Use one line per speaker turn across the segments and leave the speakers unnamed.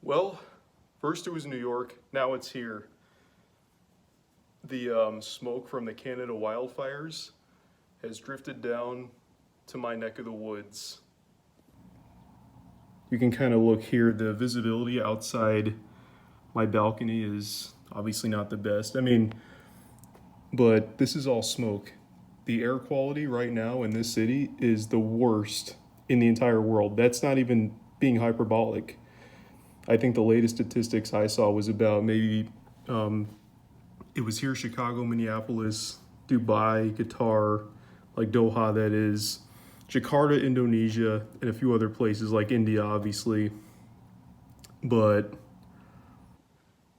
Well, first it was New York, now it's here. The smoke from the Canada wildfires has drifted down to my neck of the woods. You can kind of look here, the visibility outside my balcony is obviously not the best. But this is all smoke. The air quality right now in this city is the worst in the entire world. That's not even being hyperbolic. I think the latest statistics I saw was about maybe, it was here, Chicago, Minneapolis, Dubai, Qatar, like Doha, that is, Jakarta, Indonesia, and a few other places like India, obviously. But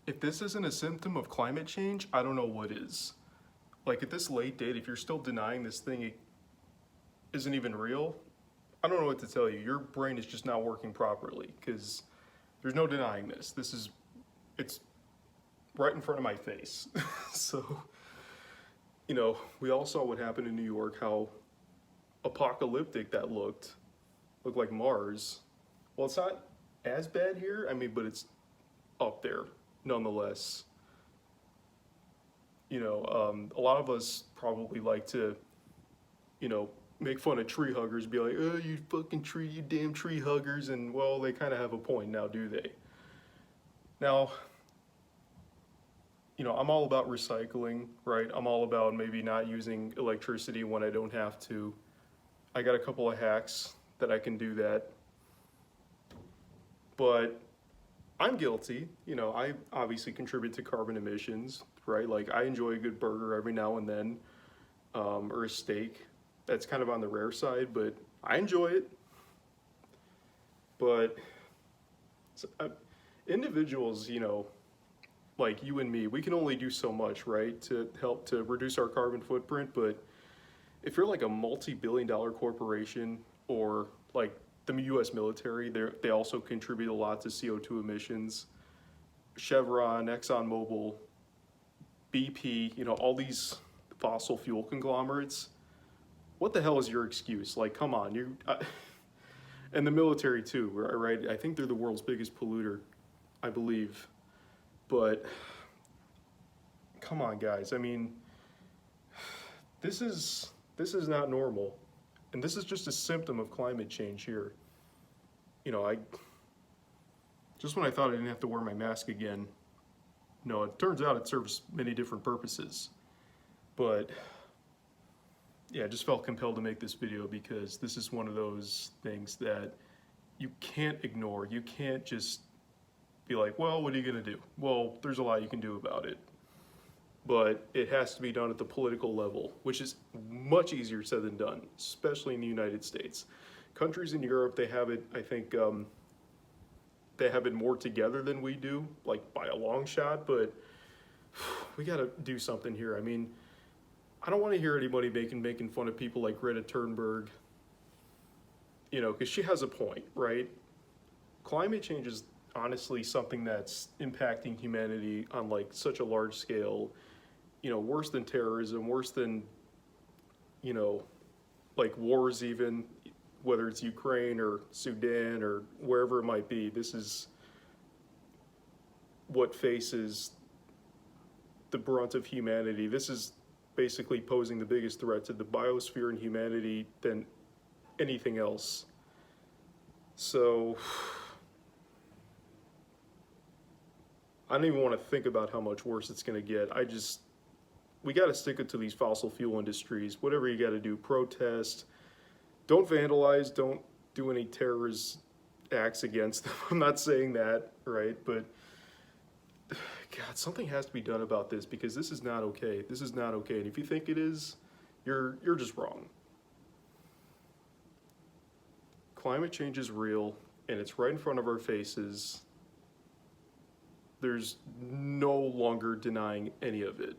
if this isn't a symptom of climate change, I don't know what is. Like at this late date, if you're still denying this thing isn't even real, I don't know what to tell you. Your brain is just not working properly, because there's no denying this. It's right in front of my face. So, we all saw what happened in New York, how apocalyptic that looked like Mars. Well, it's not as bad here, but it's up there nonetheless. A lot of us probably like to, make fun of tree huggers, be like, oh, you damn tree huggers, and well, they kind of have a point now, do they? Now, I'm all about recycling, right? I'm all about maybe not using electricity when I don't have to. I got a couple of hacks that I can do that. But I'm guilty. I obviously contribute to carbon emissions, right? Like I enjoy a good burger every now and then, or a steak. That's kind of on the rare side, but I enjoy it. But individuals, like you and me, we can only do so much, right, to help to reduce our carbon footprint. But if you're like a multi-billion-dollar corporation, or like the US military, they also contribute a lot to CO2 emissions. Chevron, ExxonMobil, BP, all these fossil fuel conglomerates. What the hell is your excuse? Like, come on, and the military too, right? I think they're the world's biggest polluter, I believe. But come on, guys. This is not normal, and this is just a symptom of climate change here. Just when I thought I didn't have to wear my mask again, no, it turns out it serves many different purposes. But yeah, I just felt compelled to make this video because this is one of those things that you can't ignore. You can't just be like, well, what are you gonna do? Well, there's a lot you can do about it. But it has to be done at the political level, which is much easier said than done, especially in the United States. Countries in Europe, they have it, I think, they have it more together than we do, like by a long shot, but we gotta do something here. I don't want to hear anybody making fun of people like Greta Thunberg, because she has a point, right? Climate change is honestly something that's impacting humanity on like such a large scale, worse than terrorism, worse than, like wars even, whether it's Ukraine or Sudan or wherever it might be. This is what faces the brunt of humanity. This is basically posing the biggest threat to the biosphere and humanity than anything else. So I don't even want to think about how much worse it's going to get. We got to stick it to these fossil fuel industries. Whatever you got to do, protest. Don't vandalize, don't do any terrorist acts against them. I'm not saying that, right? But God, something has to be done about this, because this is not okay. This is not okay. And if you think it is, you're just wrong. Climate change is real, and it's right in front of our faces. There's no longer denying any of it.